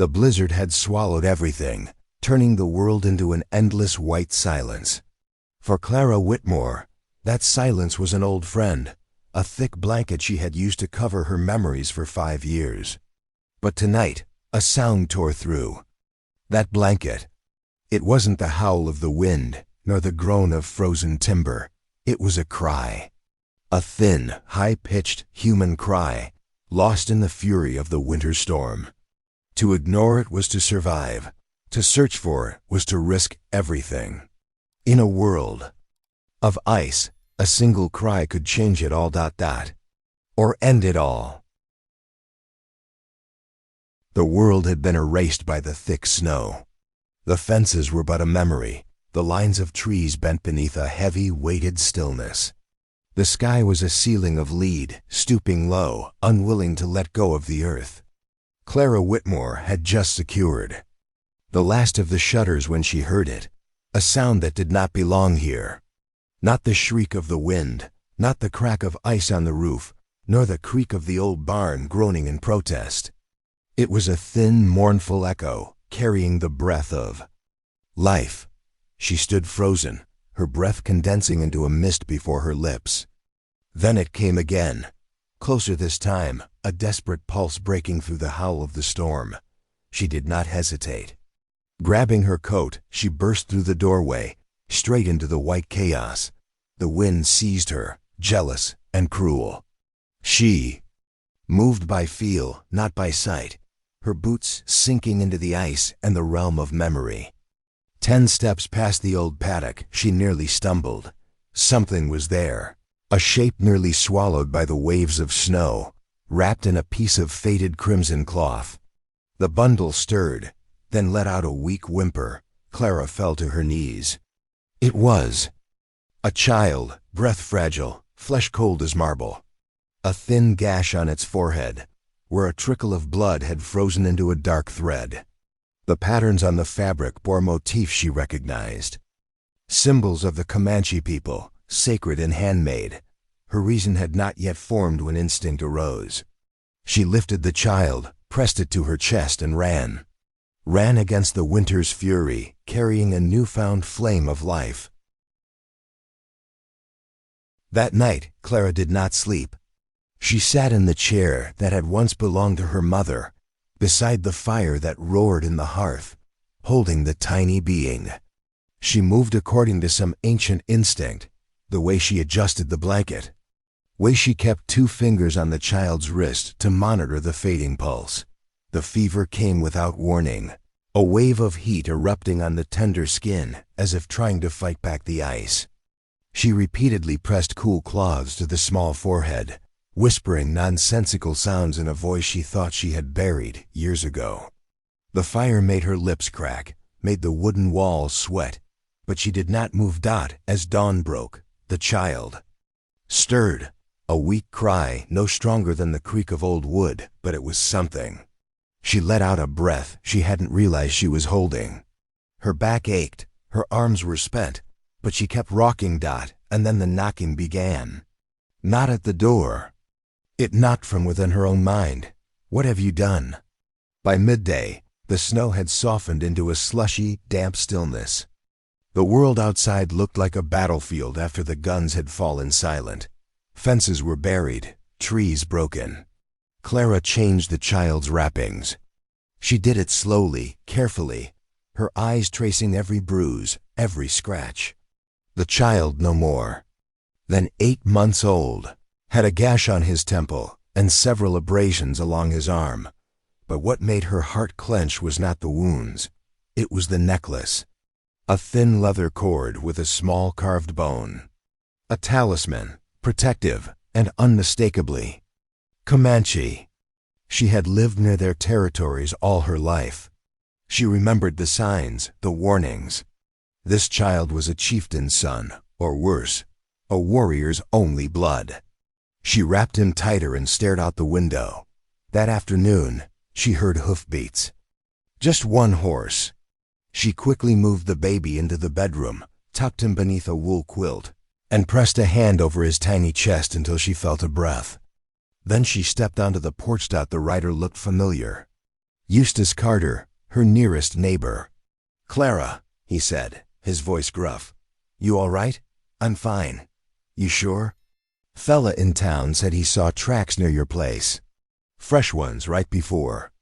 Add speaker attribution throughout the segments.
Speaker 1: The blizzard had swallowed everything, turning the world into an endless white silence. For Clara Whitmore, that silence was an old friend, a thick blanket she had used to cover her memories for 5 years. But tonight, a sound tore through that blanket. It wasn't the howl of the wind, nor the groan of frozen timber. It was a cry. A thin, high-pitched human cry, lost in the fury of the winter storm. To ignore it was to survive. To search for it was to risk everything. In a world of ice, a single cry could change it all. Or end it all. The world had been erased by the thick snow. The fences were but a memory, the lines of trees bent beneath a heavy, weighted stillness. The sky was a ceiling of lead, stooping low, unwilling to let go of the earth. Clara Whitmore had just secured the last of the shutters when she heard it, a sound that did not belong here. Not the shriek of the wind, not the crack of ice on the roof, nor the creak of the old barn groaning in protest. It was a thin, mournful echo, carrying the breath of life. She stood frozen, her breath condensing into a mist before her lips. Then it came again, closer this time, a desperate pulse breaking through the howl of the storm. She did not hesitate. Grabbing her coat, she burst through the doorway, straight into the white chaos. The wind seized her, jealous and cruel. She moved by feel, not by sight, her boots sinking into the ice and the realm of memory. 10 steps past the old paddock, she nearly stumbled. Something was there, a shape nearly swallowed by the waves of snow, wrapped in a piece of faded crimson cloth. The bundle stirred, then let out a weak whimper. Clara fell to her knees. It was a child, breath fragile, flesh cold as marble. A thin gash on its forehead, where a trickle of blood had frozen into a dark thread. The patterns on the fabric bore motifs she recognized. Symbols of the Comanche people, sacred and handmade. Her reason had not yet formed when instinct arose. She lifted the child, pressed it to her chest and ran. Ran against the winter's fury, carrying a newfound flame of life. That night, Clara did not sleep. She sat in the chair that had once belonged to her mother, beside the fire that roared in the hearth, holding the tiny being. She moved according to some ancient instinct, the way she adjusted the blanket, way she kept 2 fingers on the child's wrist to monitor the fading pulse. The fever came without warning, a wave of heat erupting on the tender skin as if trying to fight back the ice. She repeatedly pressed cool cloths to the small forehead, whispering nonsensical sounds in a voice she thought she had buried years ago. The fire made her lips crack, made the wooden walls sweat, but she did not move. As dawn broke, the child stirred, a weak cry no stronger than the creak of old wood, but it was something. She let out a breath she hadn't realized she was holding. Her back ached, her arms were spent, but she kept rocking. And then the knocking began. Not at the door. It knocked from within her own mind. What have you done? By midday, the snow had softened into a slushy, damp stillness. The world outside looked like a battlefield after the guns had fallen silent. Fences were buried, trees broken. Clara changed the child's wrappings. She did it slowly, carefully, her eyes tracing every bruise, every scratch. The child no more. Then 8 months old, had a gash on his temple and several abrasions along his arm. But what made her heart clench was not the wounds. It was the necklace. A thin leather cord with a small carved bone. A talisman, protective and unmistakably Comanche. She had lived near their territories all her life. She remembered the signs, the warnings. This child was a chieftain's son, or worse, a warrior's only blood. She wrapped him tighter and stared out the window. That afternoon, she heard hoofbeats. Just one horse. She quickly moved the baby into the bedroom, tucked him beneath a wool quilt, and pressed a hand over his tiny chest until she felt a breath. Then she stepped onto the porch. The rider looked familiar. Eustace Carter, her nearest neighbor. "Clara," he said, his voice gruff. "You all right?" "I'm fine." "You sure?" "Fella in town said he saw tracks near your place. Fresh ones right before."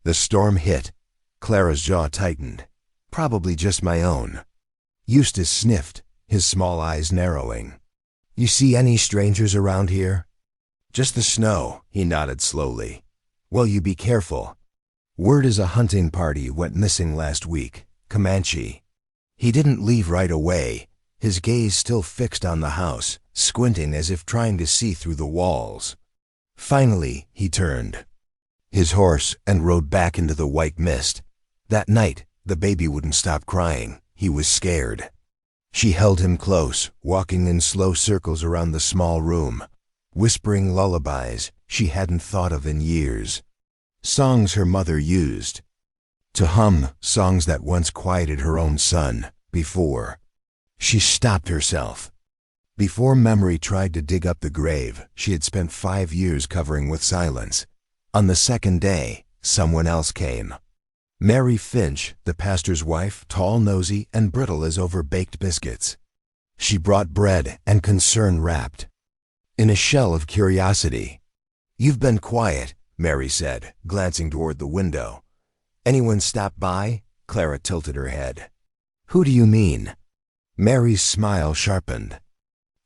Speaker 1: The storm hit. Clara's jaw tightened. "Probably just my own." Eustace sniffed, his small eyes narrowing. "You see any strangers around here?" "Just the snow," he nodded slowly. "Well, you be careful. Word is a hunting party went missing last week, Comanche." He didn't leave right away, his gaze still fixed on the house, squinting as if trying to see through the walls. Finally, he turned his horse and rode back into the white mist. That night, the baby wouldn't stop crying. He was scared. She held him close, walking in slow circles around the small room, whispering lullabies she hadn't thought of in years. Songs her mother used to hum, songs that once quieted her own son. Before she stopped herself. Before memory tried to dig up the grave she had spent 5 years covering with silence. On the second day, someone else came. Mary Finch, the pastor's wife, tall, nosy, and brittle as over-baked biscuits. She brought bread and concern wrapped in a shell of curiosity. "You've been quiet," Mary said, glancing toward the window. "Anyone stop by?" Clara tilted her head. "Who do you mean?" Mary's smile sharpened.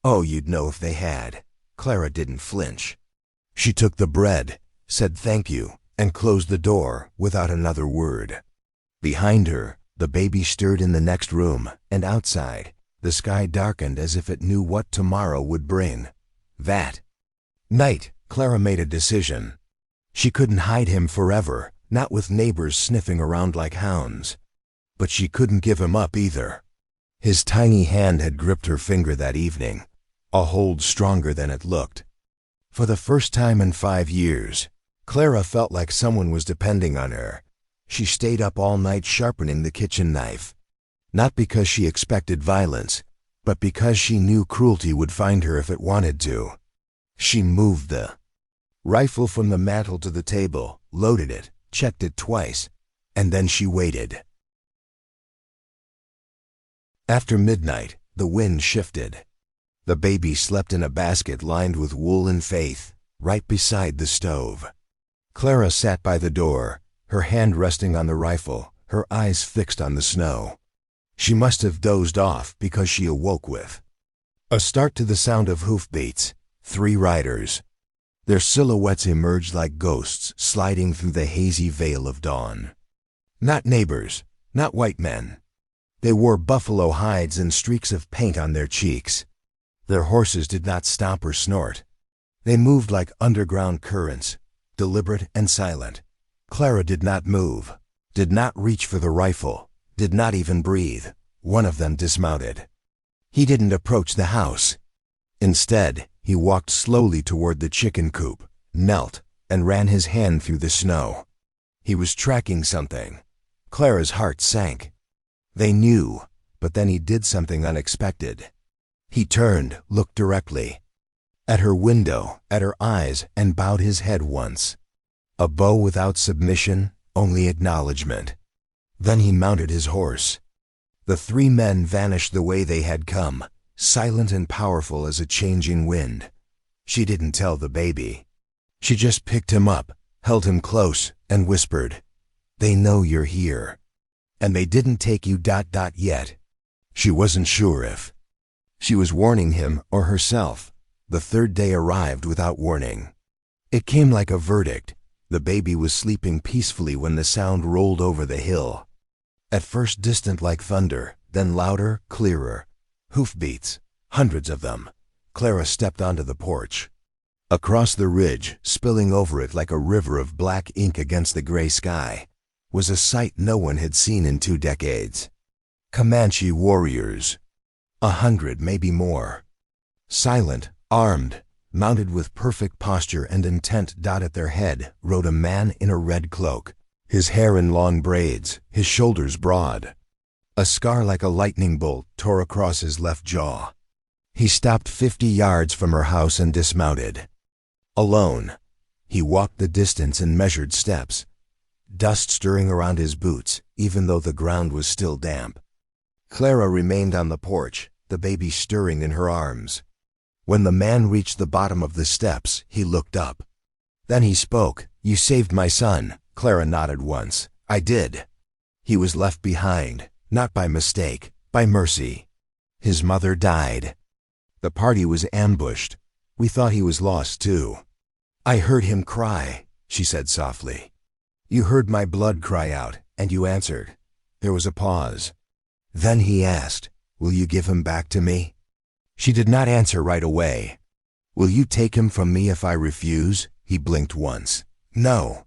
Speaker 1: "Oh, you'd know if they had." Clara didn't flinch. She took the bread, said thank you, and closed the door without another word. Behind her, the baby stirred in the next room, and outside, the sky darkened as if it knew what tomorrow would bring. That night, Clara made a decision. She couldn't hide him forever, not with neighbors sniffing around like hounds. But she couldn't give him up either. His tiny hand had gripped her finger that evening, a hold stronger than it looked. For the first time in 5 years, Clara felt like someone was depending on her. She stayed up all night sharpening the kitchen knife. Not because she expected violence, but because she knew cruelty would find her if it wanted to. She moved the rifle from the mantel to the table, loaded it, checked it twice, and then she waited. After midnight, the wind shifted. The baby slept in a basket lined with wool and faith, right beside the stove. Clara sat by the door, her hand resting on the rifle, her eyes fixed on the snow. She must have dozed off because she awoke with a start to the sound of hoofbeats. 3 riders. Their silhouettes emerged like ghosts sliding through the hazy veil of dawn. Not neighbors, not white men. They wore buffalo hides and streaks of paint on their cheeks. Their horses did not stomp or snort. They moved like underground currents, deliberate and silent. Clara did not move, did not reach for the rifle, did not even breathe. One of them dismounted. He didn't approach the house. Instead, he walked slowly toward the chicken coop, knelt, and ran his hand through the snow. He was tracking something. Clara's heart sank. They knew, but then he did something unexpected. He turned, looked directly at her window, at her eyes, and bowed his head once. A bow without submission, only acknowledgement. Then he mounted his horse. The 3 men vanished the way they had come, silent and powerful as a changing wind. She didn't tell the baby. She just picked him up, held him close, and whispered, "They know you're here. And they didn't take you ... yet." She wasn't sure if she was warning him or herself. The 3rd day arrived without warning. It came like a verdict. The baby was sleeping peacefully when the sound rolled over the hill. At first distant like thunder, then louder, clearer. Hoofbeats, hundreds of them. Clara stepped onto the porch. Across the ridge, spilling over it like a river of black ink against the gray sky, was a sight no one had seen in 2 decades. Comanche warriors. 100, maybe more. Silent, armed, mounted with perfect posture and intent. At their head rode a man in a red cloak, his hair in long braids, his shoulders broad. A scar like a lightning bolt tore across his left jaw. He stopped 50 yards from her house and dismounted. Alone, he walked the distance in measured steps. dust stirring around his boots, even though the ground was still damp. Clara remained on the porch, the baby stirring in her arms. When the man reached the bottom of the steps, he looked up. Then he spoke. "You saved my son." Clara nodded once. "I did." "He was left behind, not by mistake, by mercy. His mother died. The party was ambushed. We thought he was lost too." "I heard him cry," she said softly. "You heard my blood cry out, and you answered." There was a pause. Then he asked, "Will you give him back to me?" She did not answer right away. "Will you take him from me if I refuse?" He blinked once. "No."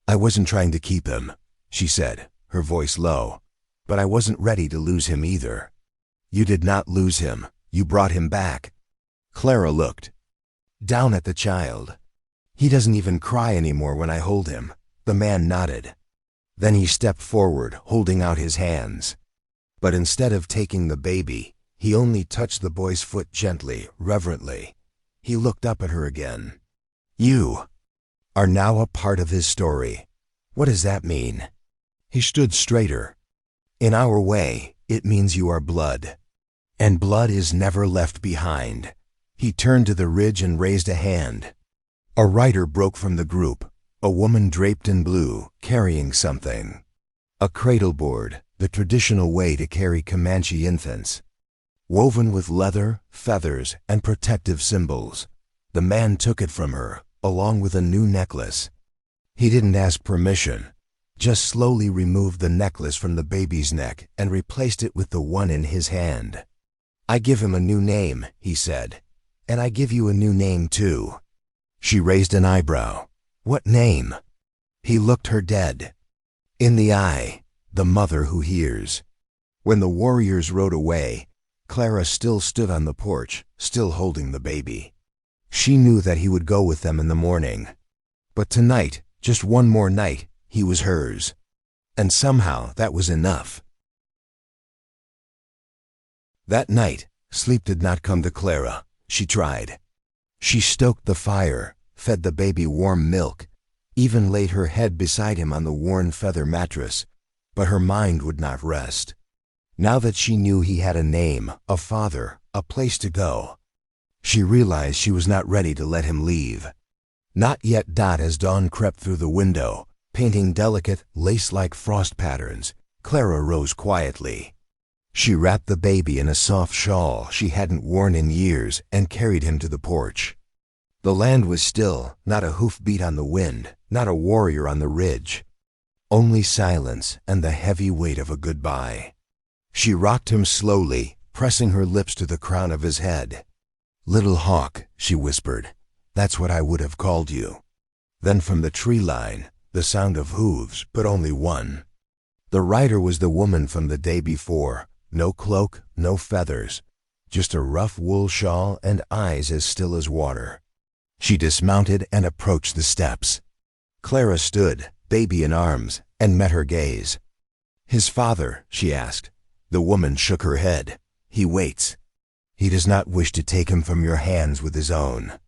Speaker 1: "I wasn't trying to keep him," she said, her voice low. "But I wasn't ready to lose him either." "You did not lose him. You brought him back." Clara looked down at the child. "He doesn't even cry anymore when I hold him." The man nodded. Then he stepped forward, holding out his hands. But instead of taking the baby, he only touched the boy's foot gently, reverently. He looked up at her again. "You are now a part of his story." "What does that mean?" He stood straighter. "In our way, it means you are blood. And blood is never left behind." He turned to the ridge and raised a hand. A rider broke from the group, a woman draped in blue, carrying something. A cradleboard, the traditional way to carry Comanche infants. Woven with leather, feathers, and protective symbols. The man took it from her, along with a new necklace. He didn't ask permission, just slowly removed the necklace from the baby's neck and replaced it with the one in his hand. "I give him a new name," he said. "And I give you a new name too." She raised an eyebrow. "What name?" He looked her dead in the eye, the mother who hears. When the warriors rode away, Clara still stood on the porch, still holding the baby. She knew that he would go with them in the morning. But tonight, just one more night, he was hers. And somehow that was enough. That night, sleep did not come to Clara. She tried. She stoked the fire, fed the baby warm milk, even laid her head beside him on the worn feather mattress, but her mind would not rest. Now that she knew he had a name, a father, a place to go, she realized she was not ready to let him leave. Not yet. As dawn crept through the window, painting delicate, lace-like frost patterns, Clara rose quietly. She wrapped the baby in a soft shawl she hadn't worn in years and carried him to the porch. The land was still, not a hoofbeat on the wind, not a warrior on the ridge. Only silence and the heavy weight of a goodbye. She rocked him slowly, pressing her lips to the crown of his head. "Little hawk," she whispered, "that's what I would have called you." Then from the tree line, the sound of hooves, but only one. The rider was the woman from the day before. No cloak, no feathers, just a rough wool shawl and eyes as still as water. She dismounted and approached the steps. Clara stood, baby in arms, and met her gaze. "His father?" she asked. The woman shook her head. "He waits. He does not wish to take him from your hands with his own."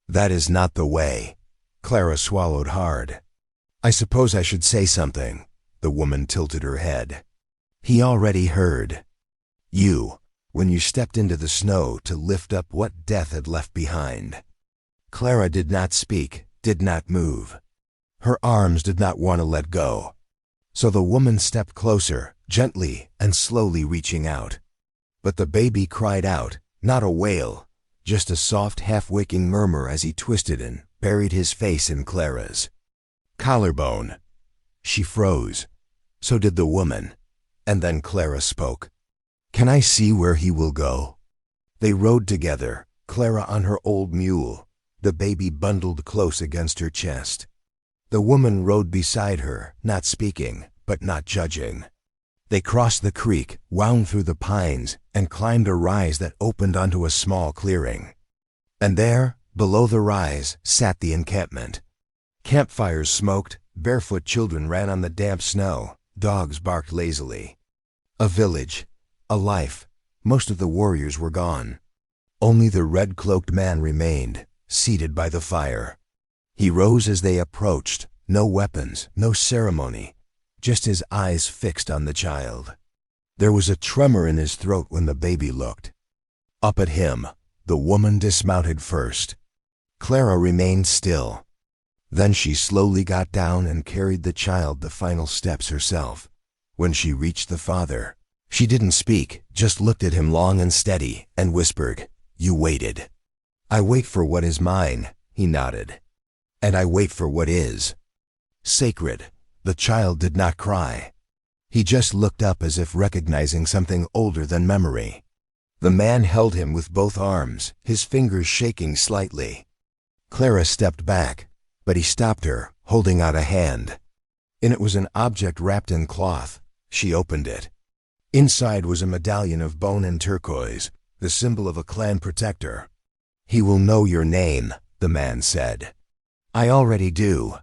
Speaker 1: "That is not the way." Clara swallowed hard. "I suppose I should say something." The woman tilted her head. "He already heard. When you stepped into the snow to lift up what death had left behind." Clara did not speak, did not move. Her arms did not want to let go. So the woman stepped closer, gently and slowly reaching out. But the baby cried out, not a wail, just a soft half-waking murmur as he twisted and buried his face in Clara's collarbone. She froze. So did the woman. And then Clara spoke. "Can I see where he will go?" They rode together, Clara on her old mule, the baby bundled close against her chest. The woman rode beside her, not speaking, but not judging. They crossed the creek, wound through the pines, and climbed a rise that opened onto a small clearing. And there, below the rise, sat the encampment. Campfires smoked, barefoot children ran on the damp snow, dogs barked lazily. A village. A life. Most of the warriors were gone. Only the red-cloaked man remained, seated by the fire. He rose as they approached, No weapons, no ceremony, just his eyes fixed on the child. There was a tremor in his throat when the baby looked up at him. The woman dismounted first. Clara remained still. Then she slowly got down and carried the child the final steps herself. When she reached the father, she didn't speak, just looked at him long and steady, and whispered, "You waited." "I wait for what is mine," he nodded. "And I wait for what is sacred." The child did not cry. He just looked up as if recognizing something older than memory. The man held him with both arms, his fingers shaking slightly. Clara stepped back, but he stopped her, holding out a hand. And it was an object wrapped in cloth. She opened it. Inside was a medallion of bone and turquoise, the symbol of a clan protector. "He will know your name," the man said. "I already do,"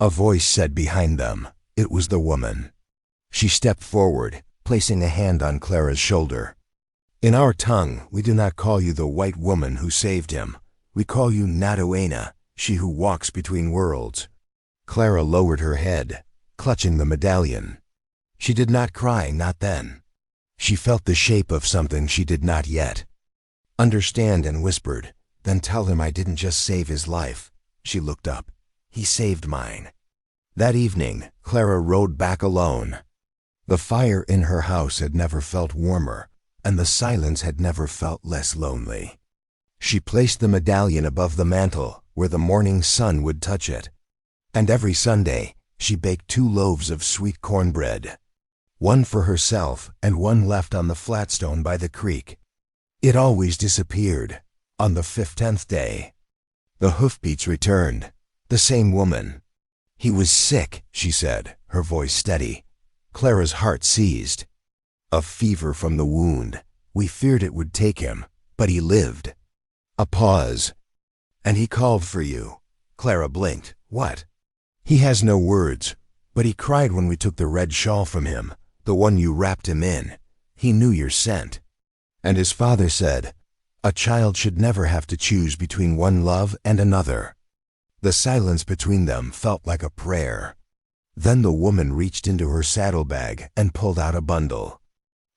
Speaker 1: a voice said behind them. It was the woman. She stepped forward, placing a hand on Clara's shoulder. "In our tongue, we do not call you the white woman who saved him. We call you Nadoena, she who walks between worlds." Clara lowered her head, clutching the medallion. She did not cry, not then. She felt the shape of something she did not yet understand and whispered, "Then tell him I didn't just save his life." She looked up. "He saved mine." That evening, Clara rode back alone. The fire in her house had never felt warmer, and the silence had never felt less lonely. She placed the medallion above the mantel, where the morning sun would touch it. And every Sunday, she baked 2 loaves of sweet cornbread, one for herself and one left on the flat stone by the creek. It always disappeared. On the 15th day, the hoofbeats returned. The same woman. "He was sick," she said, her voice steady. Clara's heart seized. "A fever from the wound. We feared it would take him, but he lived." A pause. "And he called for you." Clara blinked. "What?" "He has no words, but he cried when we took the red shawl from him, the one you wrapped him in. He knew your scent." And his father said, "A child should never have to choose between one love and another." The silence between them felt like a prayer. Then the woman reached into her saddlebag and pulled out a bundle.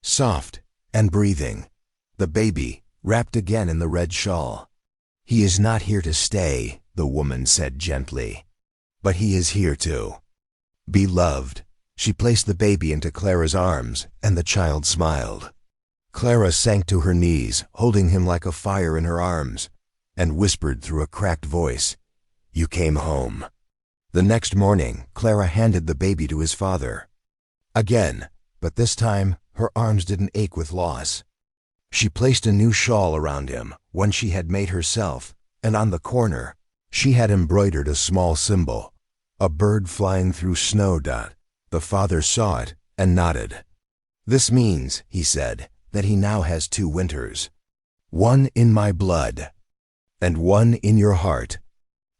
Speaker 1: Soft and breathing. The baby, wrapped again in the red shawl. "He is not here to stay," the woman said gently. "But he is here to be loved." She placed the baby into Clara's arms, and the child smiled. Clara sank to her knees, holding him like a fire in her arms, and whispered through a cracked voice, "You came home." The next morning, Clara handed the baby to his father. Again, but this time, her arms didn't ache with loss. She placed a new shawl around him, one she had made herself, and on the corner, she had embroidered a small symbol, a bird flying through snow. The father saw it and nodded. "This means," he said, "that he now has 2 winters. One in my blood, and one in your heart."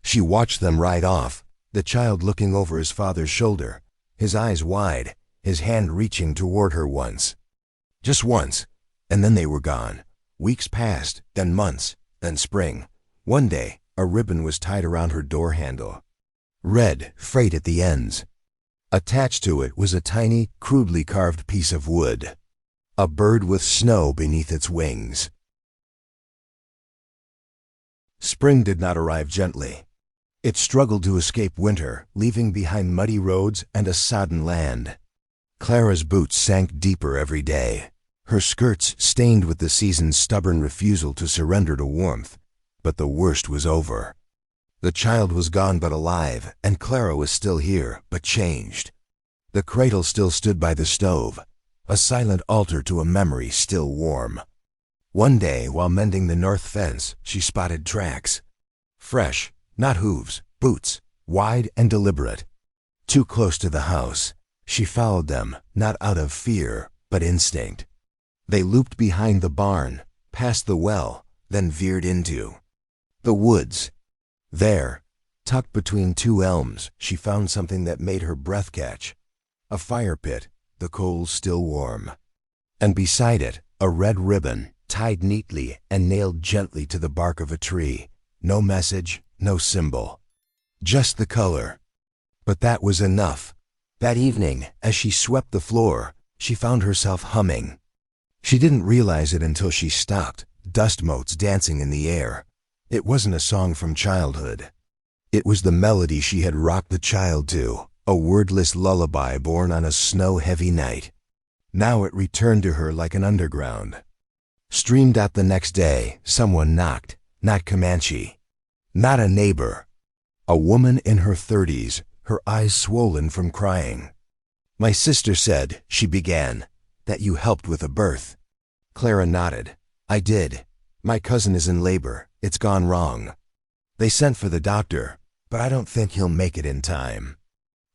Speaker 1: She watched them ride off, the child looking over his father's shoulder, his eyes wide, his hand reaching toward her once. Just once, and then they were gone. Weeks passed, then months, then spring. One day, a ribbon was tied around her door handle. Red, frayed at the ends. Attached to it was a tiny, crudely carved piece of wood. A bird with snow beneath its wings. Spring did not arrive gently. It struggled to escape winter, leaving behind muddy roads and a sodden land. Clara's boots sank deeper every day, her skirts stained with the season's stubborn refusal to surrender to warmth. But the worst was over. The child was gone but alive, and Clara was still here, but changed. The cradle still stood by the stove, a silent altar to a memory still warm. One day, while mending the north fence, she spotted tracks. Fresh, not hooves, boots, wide and deliberate. Too close to the house, she followed them, not out of fear, but instinct. They looped behind the barn, past the well, then veered into the woods. There, tucked between 2 elms, she found something that made her breath catch. A fire pit, the coals still warm. And beside it, a red ribbon, tied neatly and nailed gently to the bark of a tree. No message, no symbol. Just the color. But that was enough. That evening, as she swept the floor, she found herself humming. She didn't realize it until she stopped, dust motes dancing in the air. It wasn't a song from childhood. It was the melody she had rocked the child to, a wordless lullaby born on a snow-heavy night. Now it returned to her like an underground. Streamed out the next day, someone knocked, not Comanche. Not a neighbor. A woman in her 30s, her eyes swollen from crying. "My sister said," she began, "that you helped with a birth." Clara nodded. "I did. My cousin is in labor. It's gone wrong. They sent for the doctor, but I don't think he'll make it in time."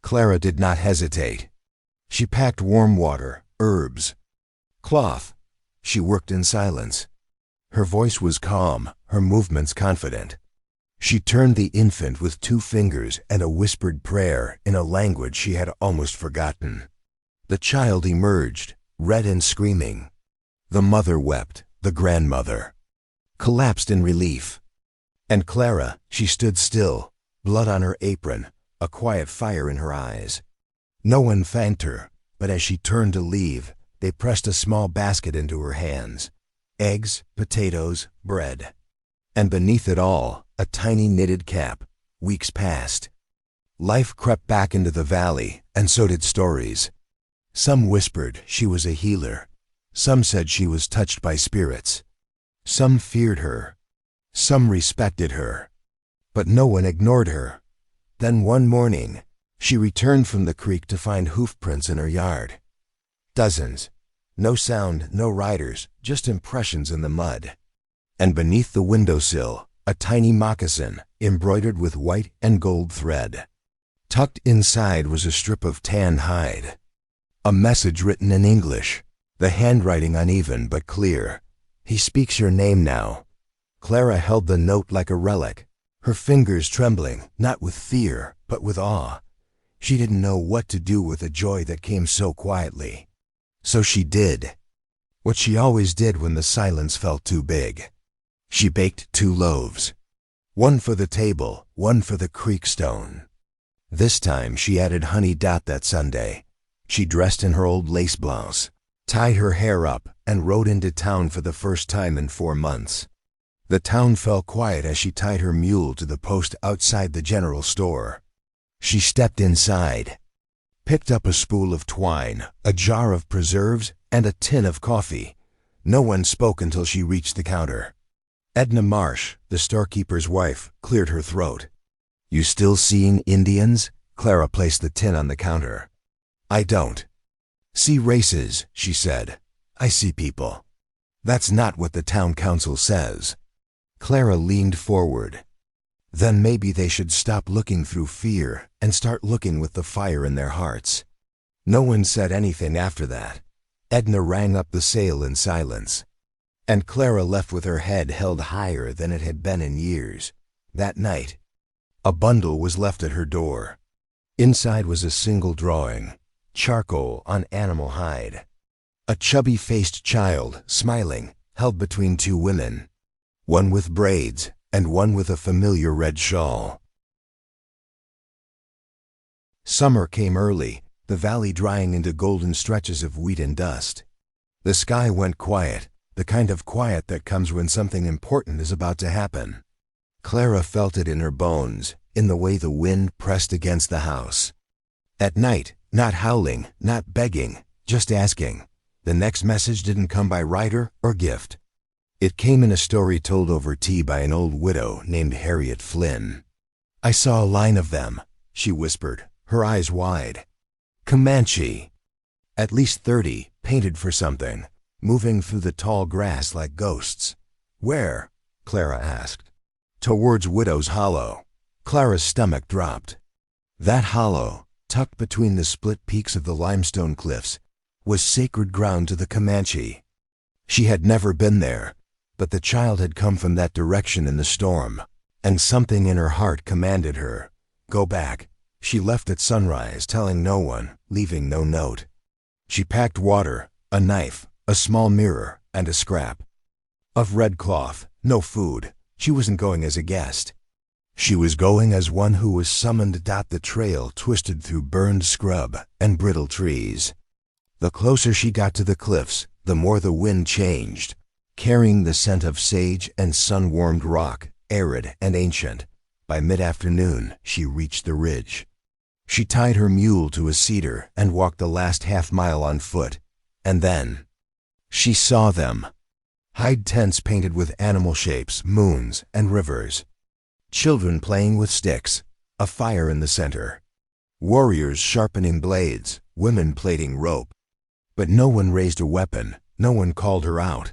Speaker 1: Clara did not hesitate. She packed warm water, herbs, cloth. She worked in silence. Her voice was calm, her movements confident. She turned the infant with 2 fingers and a whispered prayer in a language she had almost forgotten. The child emerged, red and screaming. The mother wept, the grandmother collapsed in relief. And Clara, she stood still, blood on her apron, a quiet fire in her eyes. No one thanked her, but as she turned to leave, they pressed a small basket into her hands. Eggs, potatoes, bread. And beneath it all, a tiny knitted cap. Weeks passed. Life crept back into the valley, and so did stories. Some whispered she was a healer. Some said she was touched by spirits. Some feared her. Some respected her. But no one ignored her. Then one morning, she returned from the creek to find hoof prints in her yard. Dozens. No sound, no riders, just impressions in the mud. And beneath the windowsill, a tiny moccasin, embroidered with white and gold thread. Tucked inside was a strip of tan hide. A message written in English, the handwriting uneven but clear. "He speaks your name now." Clara held the note like a relic, her fingers trembling, not with fear, but with awe. She didn't know what to do with a joy that came so quietly. So she did what she always did when the silence felt too big. She baked 2 loaves. One for the table, one for the creek stone. This time she added honey dot that Sunday. She dressed in her old lace blouse, tied her hair up, and rode into town for the first time in 4 months. The town fell quiet as she tied her mule to the post outside the general store. She stepped inside, picked up a spool of twine, a jar of preserves, and a tin of coffee. No one spoke until she reached the counter. Edna Marsh, the storekeeper's wife, cleared her throat. "You still seeing Indians?" Clara placed the tin on the counter. "I don't see races," she said. "I see people." "That's not what the town council says." Clara leaned forward. Then maybe they should stop looking through fear and start looking with the fire in their hearts. No one said anything after that. Edna rang up the sale in silence. And Clara left with her head held higher than it had been in years. That night, a bundle was left at her door. Inside was a single drawing, charcoal on animal hide. A chubby-faced child, smiling, held between 2 women. One with braids, and one with a familiar red shawl. Summer came early, the valley drying into golden stretches of wheat and dust. The sky went quiet, the kind of quiet that comes when something important is about to happen. Clara felt it in her bones, in the way the wind pressed against the house. At night, not howling, not begging, just asking. The next message didn't come by rider or gift. It came in a story told over tea by an old widow named Harriet Flynn. "I saw a line of them," she whispered, her eyes wide. "Comanche. At least 30, painted for something, moving through the tall grass like ghosts." "Where?" Clara asked. "Towards Widow's Hollow." Clara's stomach dropped. That hollow, tucked between the split peaks of the limestone cliffs, was sacred ground to the Comanche. She had never been there, but the child had come from that direction in the storm, and something in her heart commanded her. Go back. She left at sunrise, telling no one, leaving no note. She packed water, a knife, a small mirror, and a scrap of red cloth. No food. She wasn't going as a guest. She was going as one who was summoned. The trail twisted through burned scrub and brittle trees. The closer she got to the cliffs, the more the wind changed, carrying the scent of sage and sun-warmed rock, arid and ancient. By mid-afternoon, she reached the ridge. She tied her mule to a cedar and walked the last half-mile on foot. And then she saw them. Hide tents painted with animal shapes, moons, and rivers. Children playing with sticks, a fire in the center. Warriors sharpening blades, women plaiting rope. But no one raised a weapon, no one called her out.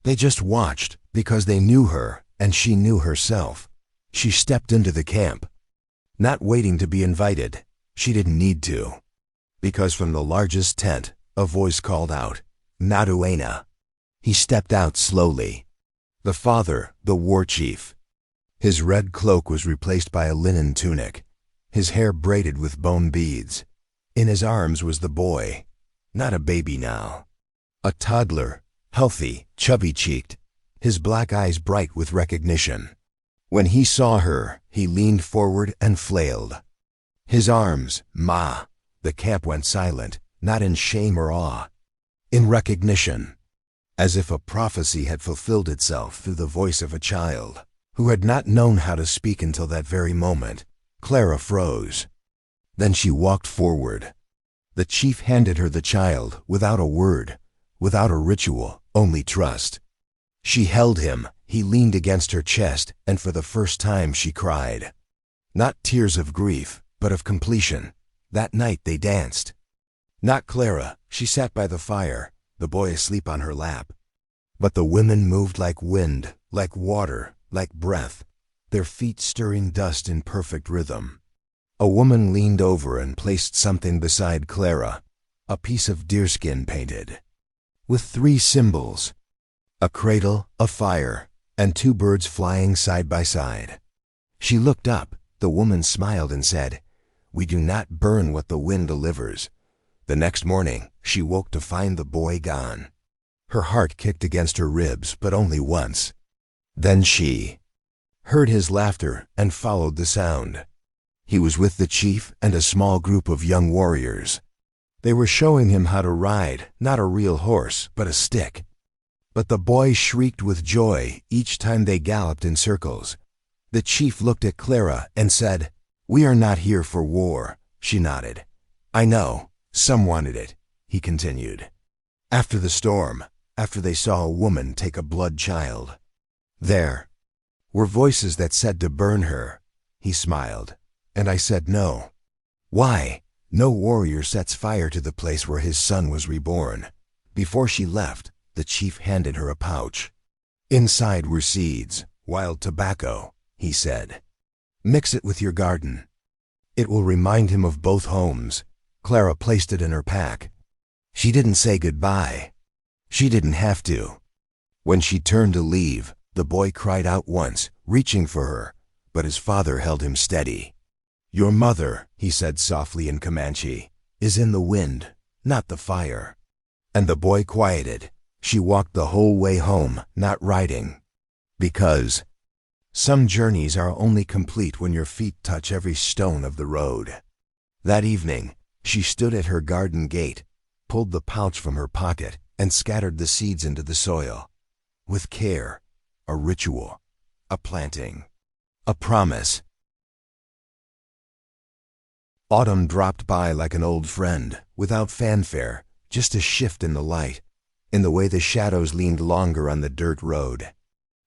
Speaker 1: They just watched, because they knew her, and she knew herself. She stepped into the camp. Not waiting to be invited. She didn't need to. Because from the largest tent, a voice called out, "Naduena." He stepped out slowly. The father, the war chief. His red cloak was replaced by a linen tunic, his hair braided with bone beads. In his arms was the boy, not a baby now. A toddler, healthy, chubby-cheeked, his black eyes bright with recognition. When he saw her, he leaned forward and flailed. His arms, Ma. The camp went silent, not in shame or awe, in recognition, as if a prophecy had fulfilled itself through the voice of a child who had not known how to speak until that very moment. Clara froze. Then she walked forward. The chief handed her the child, without a word, without a ritual, only trust. She held him, he leaned against her chest, and for the first time she cried. Not tears of grief, but of completion. That night they danced. Not Clara, she sat by the fire, the boy asleep on her lap. But the women moved like wind, like water, like breath, their feet stirring dust in perfect rhythm. A woman leaned over and placed something beside Clara, a piece of deerskin painted, with 3 symbols, a cradle, a fire, and 2 birds flying side by side. She looked up, the woman smiled and said, "We do not burn what the wind delivers." The next morning, she woke to find the boy gone. Her heart kicked against her ribs, but only once. Then she heard his laughter and followed the sound. He was with the chief and a small group of young warriors. They were showing him how to ride, not a real horse, but a stick. But the boy shrieked with joy each time they galloped in circles. The chief looked at Clara and said, "We are not here for war." She nodded. "I know. Some wanted it," he continued. After the storm, after they saw a woman take a blood child, there were voices that said to burn her. He smiled, and I said no. Why? No warrior sets fire to the place where his son was reborn. Before she left, the chief handed her a pouch. Inside were seeds, wild tobacco, he said. "Mix it with your garden. It will remind him of both homes." Clara placed it in her pack. She didn't say goodbye. She didn't have to. When she turned to leave, the boy cried out once, reaching for her, but his father held him steady. "Your mother," he said softly in Comanche, "is in the wind, not the fire." And the boy quieted. She walked the whole way home, not riding. Because some journeys are only complete when your feet touch every stone of the road. That evening, she stood at her garden gate, pulled the pouch from her pocket, and scattered the seeds into the soil. With care, a ritual, a planting, a promise. Autumn dropped by like an old friend, without fanfare, just a shift in the light, in the way the shadows leaned longer on the dirt road.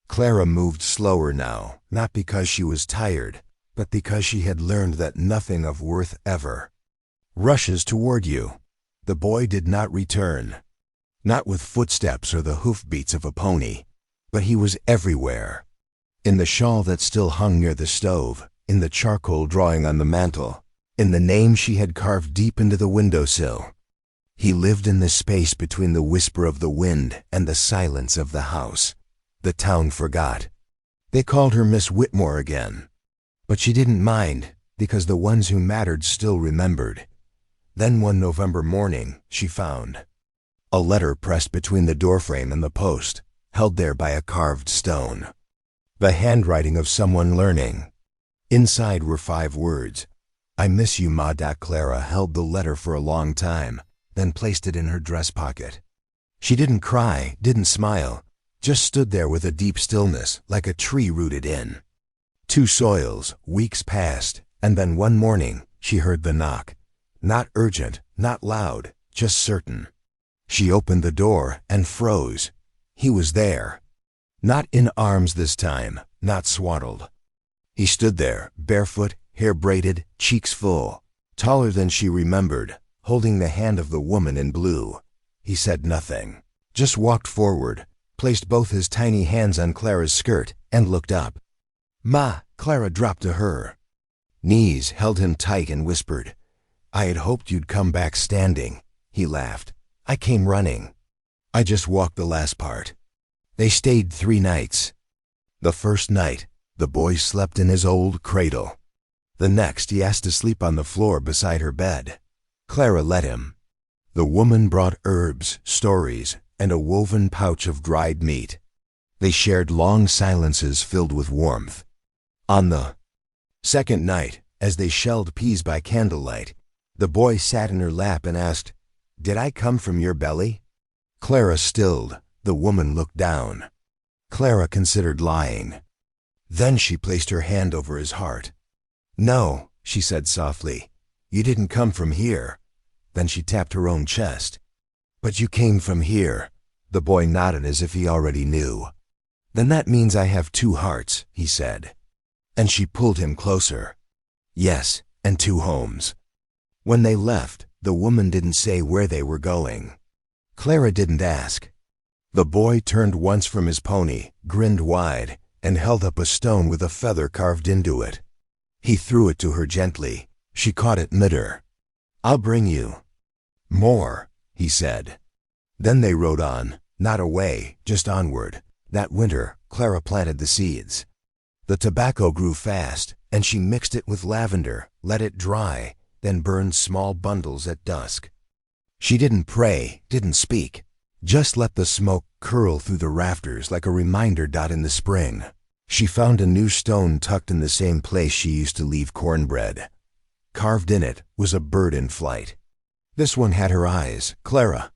Speaker 1: Clara moved slower now, not because she was tired, but because she had learned that nothing of worth ever rushes toward you. The boy did not return, not with footsteps or the hoofbeats of a pony, but he was everywhere. In the shawl that still hung near the stove, in the charcoal drawing on the mantel, in the name she had carved deep into the windowsill. He lived in the space between the whisper of the wind and the silence of the house. The town forgot. They called her Miss Whitmore again. But she didn't mind, because the ones who mattered still remembered. Then one November morning, she found a letter pressed between the doorframe and the post, held there by a carved stone. The handwriting of someone learning. Inside were 5 words. I miss you, Ma. Clara held the letter for a long time, then placed it in her dress pocket. She didn't cry, didn't smile, just stood there with a deep stillness, like a tree rooted in. 2 soils, weeks passed, and then one morning she heard the knock. Not urgent, not loud, just certain. She opened the door and froze. He was there. Not in arms this time, not swaddled. He stood there, barefoot, hair braided, cheeks full, taller than she remembered, holding the hand of the woman in blue. He said nothing, just walked forward, placed both his tiny hands on Clara's skirt, and looked up. Ma, Clara dropped to her knees, held him tight and whispered, I had hoped you'd come back standing. He laughed. I came running. I just walked the last part. They stayed 3 nights. The first night, the boy slept in his old cradle. The next, he asked to sleep on the floor beside her bed. Clara let him. The woman brought herbs, stories, and a woven pouch of dried meat. They shared long silences filled with warmth. On the second night, as they shelled peas by candlelight, the boy sat in her lap and asked, Did I come from your belly? Clara stilled. The woman looked down. Clara considered lying. Then she placed her hand over his heart. No, she said softly, you didn't come from here. Then she tapped her own chest. But you came from here. The boy nodded as if he already knew. Then that means I have 2 hearts, he said. And she pulled him closer. Yes, and 2 homes. When they left, the woman didn't say where they were going. Clara didn't ask. The boy turned once from his pony, grinned wide, and held up a stone with a feather carved into it. He threw it to her gently. She caught it mid-air. I'll bring you more, he said. Then they rode on, not away, just onward. That winter, Clara planted the seeds. The tobacco grew fast, and she mixed it with lavender, let it dry, then burned small bundles at dusk. She didn't pray, didn't speak, just let the smoke curl through the rafters like a reminder dot in the spring. She found a new stone tucked in the same place she used to leave cornbread. Carved in it was a bird in flight. This one had her eyes, Clara.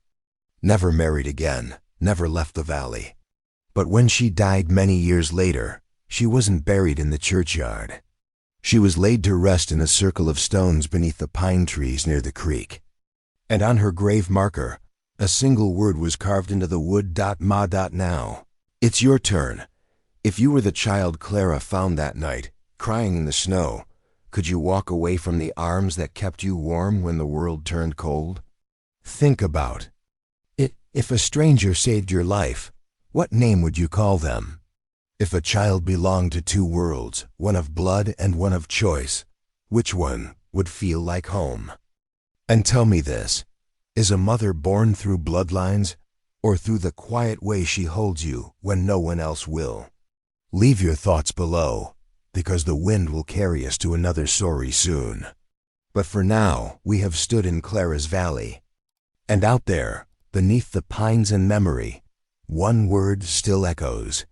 Speaker 1: Never married again, never left the valley. But when she died many years later, she wasn't buried in the churchyard. She was laid to rest in a circle of stones beneath the pine trees near the creek. And on her grave marker, a single word was carved into the wood. Ma. Now. It's your turn. If you were the child Clara found that night, crying in the snow, could you walk away from the arms that kept you warm when the world turned cold? Think about it. If a stranger saved your life, what name would you call them? If a child belonged to 2 worlds, one of blood and one of choice, which one would feel like home? And tell me this, is a mother born through bloodlines, or through the quiet way she holds you when no one else will? Leave your thoughts below, because the wind will carry us to another story soon. But for now, we have stood in Clara's valley. And out there, beneath the pines and memory, one word still echoes.